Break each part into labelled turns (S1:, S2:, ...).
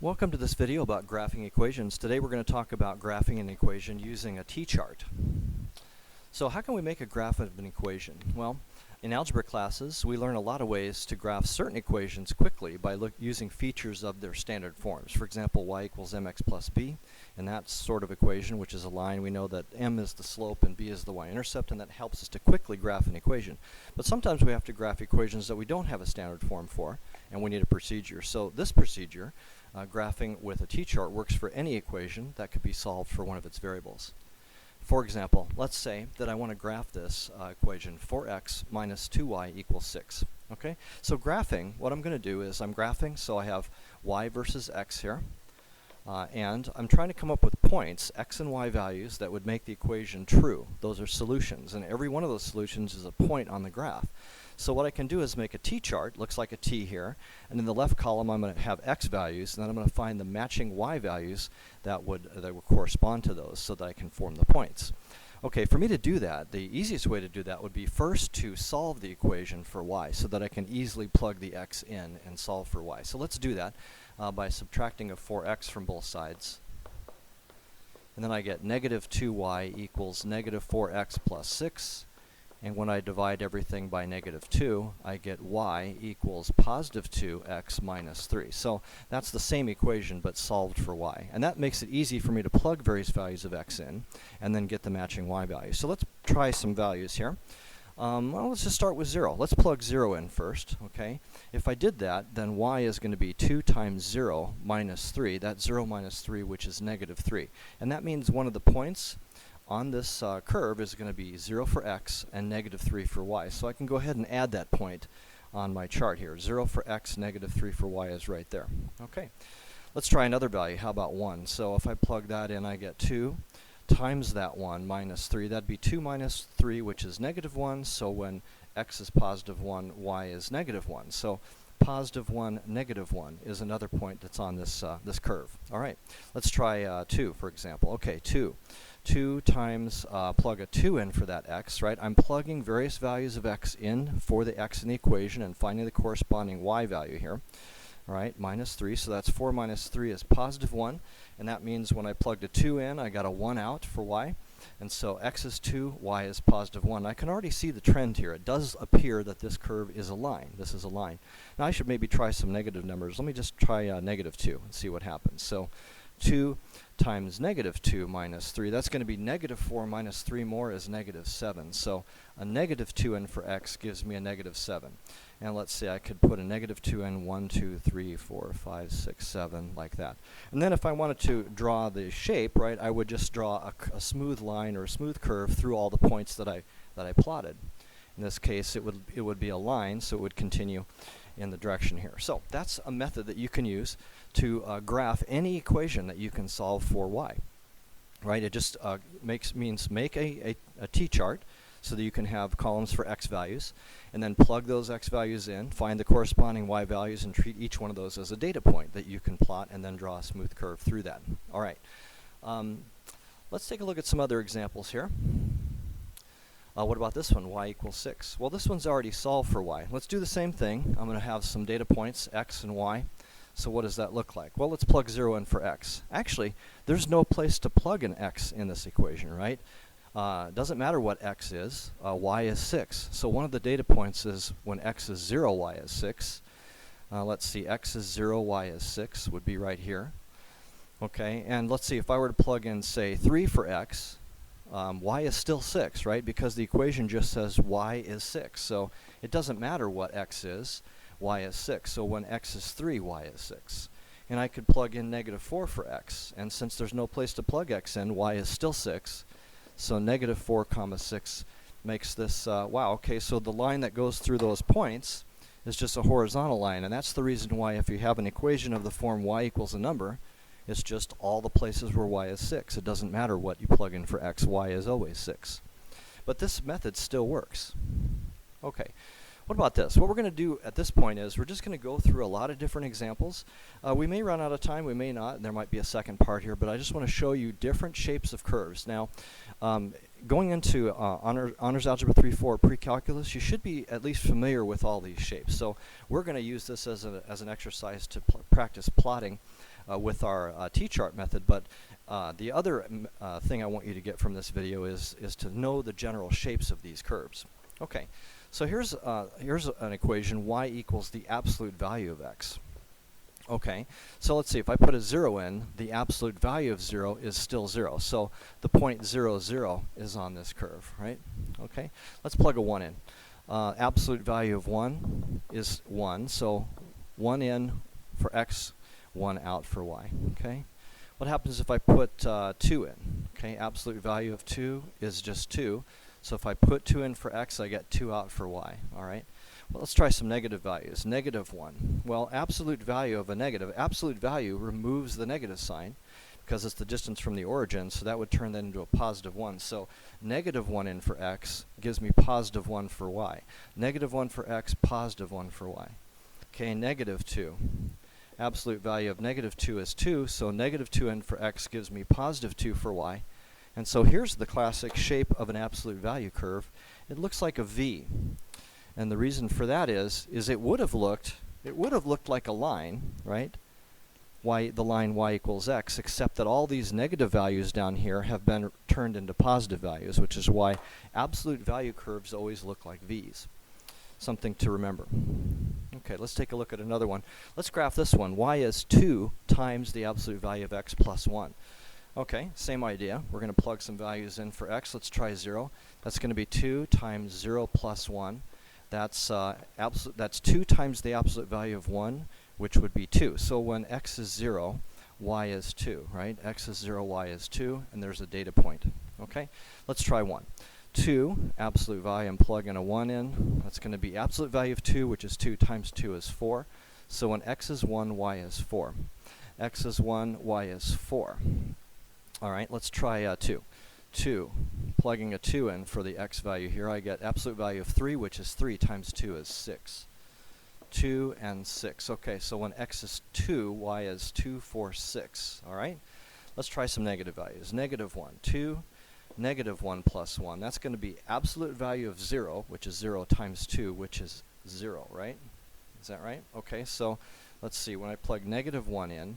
S1: Welcome to this video about graphing equations. Today we're going to talk about graphing an equation using a t-chart. So how can we make a graph of an equation? Well, in algebra classes we learn a lot of ways to graph certain equations quickly by using features of their standard forms. For example, y equals mx plus b, and that sort of equation, which is a line, we know that m is the slope and b is the y-intercept, and that helps us to quickly graph an equation. But sometimes we have to graph equations that we don't have a standard form for, and we need a procedure. So this procedure, graphing with a t-chart, works for any equation that could be solved for one of its variables. For example, let's say that I want to graph this equation 4x minus 2y equals 6. Okay, so graphing, what I'm going to do is I'm graphing, so I have y versus x here, and I'm trying to come up with points, x and y values, that would make the equation true. Those are solutions, and every one of those solutions is a point on the graph. So what I can do is make a t-chart, looks like a T here, and in the left column I'm going to have x values, and then I'm going to find the matching y values that would correspond to those so that I can form the points. Okay, for me to do that, the easiest way to do that would be first to solve the equation for y so that I can easily plug the x in and solve for y. So let's do that by subtracting a 4x from both sides. And then I get negative 2y equals negative 4x plus 6. And when I divide everything by negative 2, I get y equals positive 2x minus 3. So that's the same equation but solved for y. And that makes it easy for me to plug various values of x in and then get the matching y value. So let's try some values here. Well, let's just start with 0. Let's plug 0 in first. Okay. If I did that, then y is going to be 2 times 0 minus 3. That's 0 minus 3, which is negative 3. And that means one of the points on this curve is going to be 0 for x and negative 3 for y. So I can go ahead and add that point on my chart here. 0 for x, negative 3 for y is right there. Okay, let's try another value. How about 1? So if I plug that in, I get 2 times that 1 minus 3. That'd be 2 minus 3, which is negative 1. So when x is positive 1, y is negative 1. So positive 1, negative 1 is another point that's on this, this curve. All right, let's try 2, for example. Okay, 2 times, plug a 2 in for that x, right? I'm plugging various values of x in for the x in the equation and finding the corresponding y value here. All right, minus 3, so that's 4 minus 3 is positive 1, and that means when I plugged a 2 in, I got a 1 out for y. And so x is 2, y is positive 1. I can already see the trend here. It does appear that this curve is a line. This is a line. Now I should maybe try some negative numbers. Let me just try negative 2 and see what happens. So 2 times negative 2 minus 3, that's going to be negative 4 minus 3 more is negative 7. So a negative 2 in for x gives me a negative 7. And let's say I could put a negative 2 in 1, 2, 3, 4, 5, 6, 7, like that. And then if I wanted to draw the shape, right, I would just draw a smooth line or a smooth curve through all the points that I plotted. In this case, it would be a line, so it would continue in the direction here. So that's a method that you can use to graph any equation that you can solve for y. Right? It just means make a t-chart so that you can have columns for x values, and then plug those x values in, find the corresponding y values, and treat each one of those as a data point that you can plot and then draw a smooth curve through that. All right. Let's take a look at some other examples here. What about this one, y equals 6? Well, this one's already solved for y. Let's do the same thing. I'm going to have some data points, x and y. So what does that look like? Well, let's plug 0 in for x. Actually, there's no place to plug an x in this equation, right? Doesn't matter what x is, y is 6. So one of the data points is when x is 0, y is 6. Let's see, x is 0, y is 6 would be right here. Okay, and let's see, if I were to plug in, say, 3 for x, y is still 6, right? Because the equation just says y is 6. So it doesn't matter what x is, y is 6. So when x is 3, y is 6. And I could plug in negative 4 for x. And since there's no place to plug x in, y is still 6. So negative 4 comma 6 makes this, wow, okay, so the line that goes through those points is just a horizontal line. And that's the reason why if you have an equation of the form y equals a number, it's just all the places where y is 6. It doesn't matter what you plug in for x, y is always 6. But this method still works. Okay, what about this? What we're going to do at this point is we're just going to go through a lot of different examples. We may run out of time, we may not, and there might be a second part here, but I just want to show you different shapes of curves. Now, going into Honors Algebra 3-4 pre-calculus, you should be at least familiar with all these shapes. So we're going to use this as an exercise to practice plotting with our T-chart method, but the other thing I want you to get from this video is to know the general shapes of these curves. Okay, so here's an equation: y equals the absolute value of x. Okay, so let's see, if I put a 0 in, the absolute value of 0 is still 0. So the point 0, 0 is on this curve, right? Okay, let's plug a 1 in. Absolute value of 1 is 1, so 1 in for x, 1 out for y, okay? What happens if I put 2 in? Okay, absolute value of 2 is just 2, so if I put 2 in for x, I get 2 out for y, all right? Well, let's try some negative values. Negative 1. Well, absolute value of a negative, absolute value removes the negative sign because it's the distance from the origin, so that would turn that into a positive 1. So negative 1 in for x gives me positive 1 for y. Negative 1 for x, positive 1 for y. Okay, negative 2. Absolute value of negative 2 is 2, so negative 2 in for x gives me positive 2 for y. And so here's the classic shape of an absolute value curve. It looks like a V. And the reason for that is it would have looked like a line, right? The line y equals x, except that all these negative values down here have been turned into positive values, which is why absolute value curves always look like V's. Something to remember. Okay, let's take a look at another one. Let's graph this one. Y is 2 times the absolute value of x plus 1. Okay, same idea. We're going to plug some values in for x. Let's try 0. That's going to be 2 times 0 plus 1. That's 2 times the absolute value of 1, which would be 2. So when x is 0, y is 2, right? X is 0, y is 2, and there's a data point. Okay, let's try 1. 2, absolute value, and plug in a 1 in. That's going to be absolute value of 2, which is 2 times 2 is 4. So when x is 1, y is 4. X is 1, y is 4. All right, let's try 2. 2. Plugging a 2 in for the x value here, I get absolute value of 3, which is 3 times 2 is 6. 2 and 6. Okay, so when x is 2, y is 2, 4, 6. All right? Let's try some negative values. Negative 1, 2, negative 1 plus 1. That's going to be absolute value of 0, which is 0 times 2, which is 0, right? Is that right? Okay, so let's see. When I plug negative 1 in,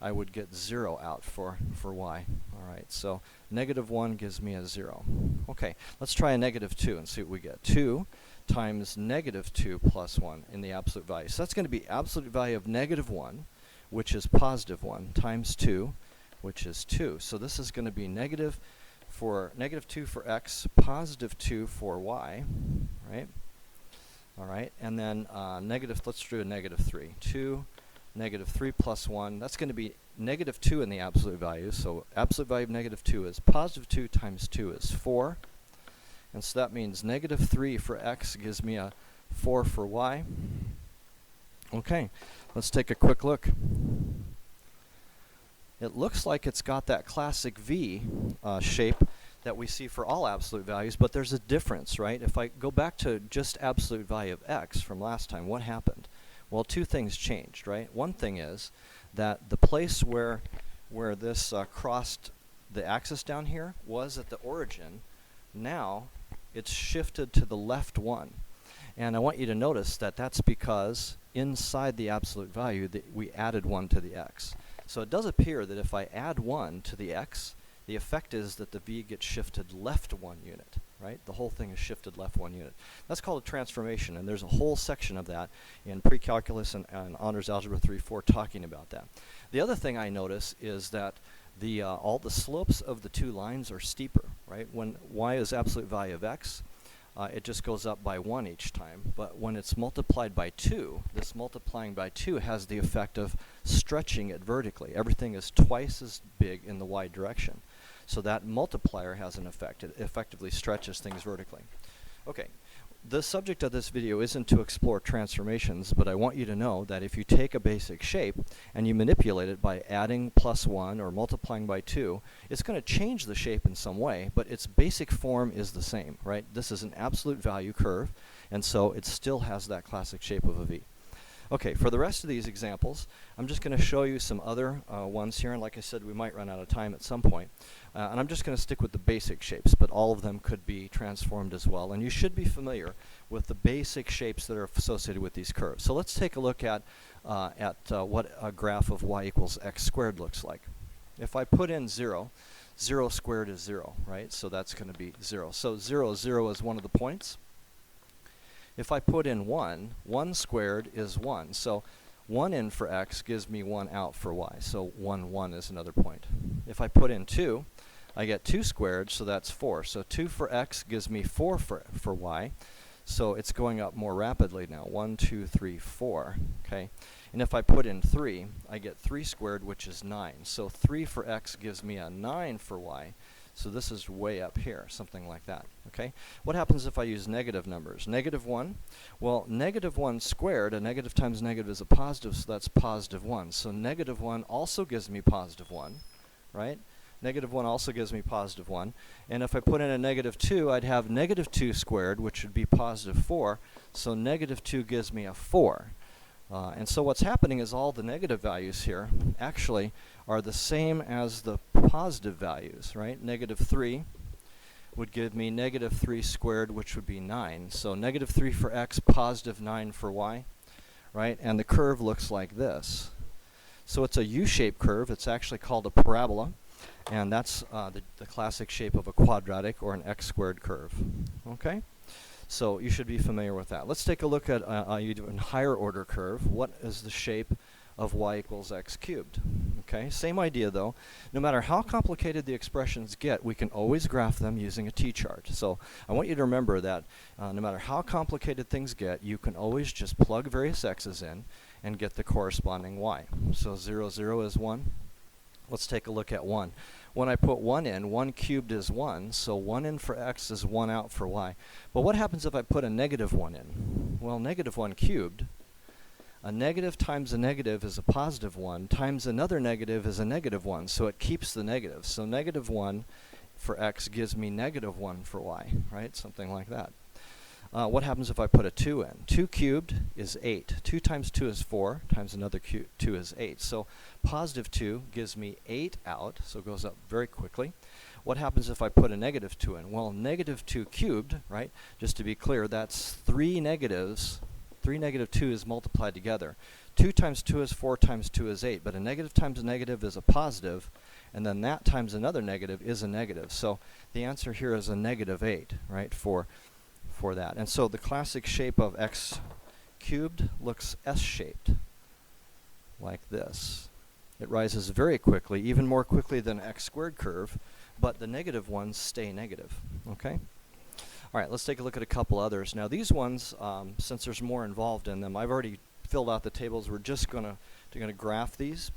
S1: I would get 0 out for y. All right, so negative 1 gives me a 0. Okay, let's try a negative 2 and see what we get. 2 times negative 2 plus 1 in the absolute value. So that's going to be absolute value of negative 1, which is positive 1, times 2, which is 2. So this is going to be negative 2 for x, positive 2 for y, right? All right, and then let's do a negative 3. 2, negative 3 plus 1, that's going to be negative 2 in the absolute value. So absolute value of negative 2 is positive 2 times 2 is 4. And so that means negative 3 for x gives me a 4 for y. Okay, let's take a quick look. It looks like it's got that classic V shape that we see for all absolute values, but there's a difference, right? If I go back to just absolute value of x from last time, what happened? Well, two things changed, right? One thing is that the place where this crossed the axis down here was at the origin. Now it's shifted to the left 1. And I want you to notice that that's because inside the absolute value we added 1 to the x. So it does appear that if I add 1 to the x, the effect is that the v gets shifted left 1 unit, right? The whole thing is shifted left 1 unit. That's called a transformation, and there's a whole section of that in pre-calculus and Honors Algebra 3-4 talking about that. The other thing I notice is that all the slopes of the two lines are steeper, right? When y is absolute value of x, it just goes up by 1 each time. But when it's multiplied by 2, this multiplying by 2 has the effect of stretching it vertically. Everything is twice as big in the y direction. So that multiplier has an effect. It effectively stretches things vertically. Okay, the subject of this video isn't to explore transformations, but I want you to know that if you take a basic shape and you manipulate it by adding plus 1 or multiplying by 2, it's going to change the shape in some way, but its basic form is the same, right? This is an absolute value curve, and so it still has that classic shape of a V. Okay, for the rest of these examples, I'm just going to show you some other ones here, and like I said, we might run out of time at some point. And I'm just going to stick with the basic shapes, but all of them could be transformed as well. And you should be familiar with the basic shapes that are associated with these curves. So let's take a look at what a graph of y equals x squared looks like. If I put in 0, 0 squared is 0, right? So that's going to be 0. So 0, 0 is one of the points. If I put in 1, 1 squared is 1. So 1 in for x gives me 1 out for y. So 1, 1 is another point. If I put in 2, I get 2 squared, so that's 4. So 2 for x gives me 4 for y. So it's going up more rapidly now. 1, 2, 3, 4. Okay. And if I put in 3, I get 3 squared, which is 9. So 3 for x gives me a 9 for y. So this is way up here, something like that. Okay. What happens if I use negative numbers? Negative 1. Well, negative 1 squared, a negative times negative is a positive, so that's positive 1. So negative 1 also gives me positive 1, right? Negative 1 also gives me positive 1. And if I put in a negative 2, I'd have negative 2 squared, which would be positive 4. So negative 2 gives me a 4. And so what's happening is all the negative values here actually are the same as the positive values, right? Negative 3 would give me negative 3 squared, which would be 9. So negative 3 for x, positive 9 for y, right? And the curve looks like this. So it's a U-shaped curve. It's actually called a parabola. And that's the classic shape of a quadratic or an x squared curve. Okay? So you should be familiar with that. Let's take a look at a even higher order curve. What is the shape of y equals x cubed? Okay, same idea though. No matter how complicated the expressions get, we can always graph them using a t-chart. So I want you to remember that no matter how complicated things get, you can always just plug various x's in and get the corresponding y. So 0, 0 is 1. Let's take a look at 1. When I put 1 in, 1 cubed is 1, so 1 in for x is 1 out for y. But what happens if I put a negative 1 in? Well, negative 1 cubed, a negative times a negative is a positive 1, times another negative is a negative 1, so it keeps the negative. So negative 1 for x gives me negative 1 for y, right? Something like that. What happens if I put a 2 in? 2 cubed is 8. 2 times 2 is 4, times another 2 is 8. So positive 2 gives me 8 out, so it goes up very quickly. What happens if I put a negative 2 in? Well, negative 2 cubed, right? Just to be clear, that's 3 negatives. 3 negative 2's multiplied together. 2 times 2 is 4, times 2 is 8. But a negative times a negative is a positive, and then that times another negative is a negative. So the answer here is a negative 8, right, for that. And so the classic shape of x cubed looks S-shaped, like this. It rises very quickly, even more quickly than x squared curve, but the negative ones stay negative. Okay? All right, let's take a look at a couple others. Now these ones, since there's more involved in them, I've already filled out the tables. We're just gonna graph these.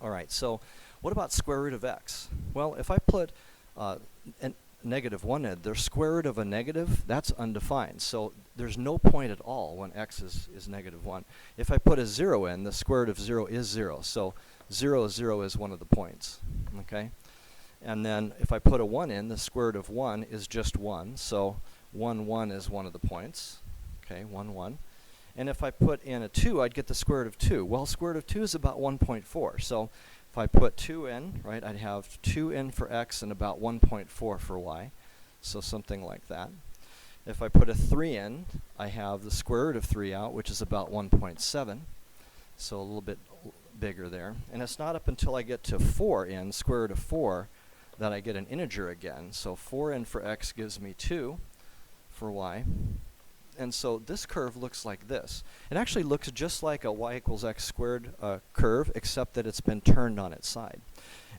S1: All right, so what about square root of x? Well, if I put negative 1 in, the square root of a negative, that's undefined. So there's no point at all when x is negative 1. If I put a 0 in, the square root of 0 is 0. So 0, 0 is one of the points. Okay? And then if I put a 1 in, the square root of 1 is just 1. So 1, 1 is one of the points. Okay, 1, 1. And if I put in a 2, I'd get the square root of 2. Well, square root of 2 is about 1.4. So if I put 2 in, right, I'd have 2 in for x and about 1.4 for y. So something like that. If I put a 3 in, I have the square root of 3 out, which is about 1.7. So a little bit bigger there. And it's not up until I get to 4 in, square root of 4, that I get an integer again. So 4 in for x gives me 2 for y. And so this curve looks like this. It actually looks just like a y equals x squared curve, except that it's been turned on its side.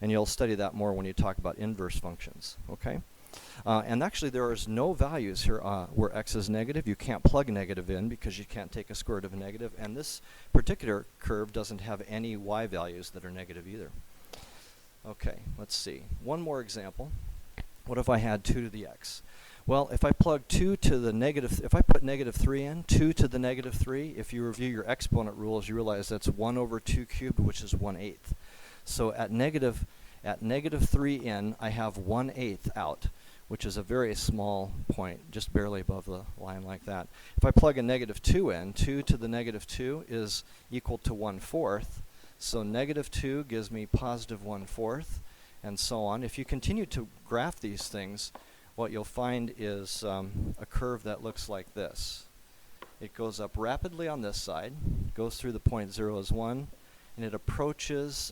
S1: And you'll study that more when you talk about inverse functions. Okay? And actually there is no values here where x is negative. You can't plug negative in because you can't take a square root of a negative. And this particular curve doesn't have any y values that are negative either. Okay, let's see. One more example. What if I had 2 to the x? Well, if I plug 2 to the negative, if I put negative 3 in, 2 to the negative 3, if you review your exponent rules, you realize that's 1 over 2 cubed, which is 1/8. So at negative 3 in, I have 1/8 out, which is a very small point, just barely above the line like that. If I plug a negative 2 in, 2 to the negative 2 is equal to 1/4. So negative 2 gives me positive 1/4, and so on. If you continue to graph these things, what you'll find is a curve that looks like this. It goes up rapidly on this side, goes through the point 0 as 1, and it approaches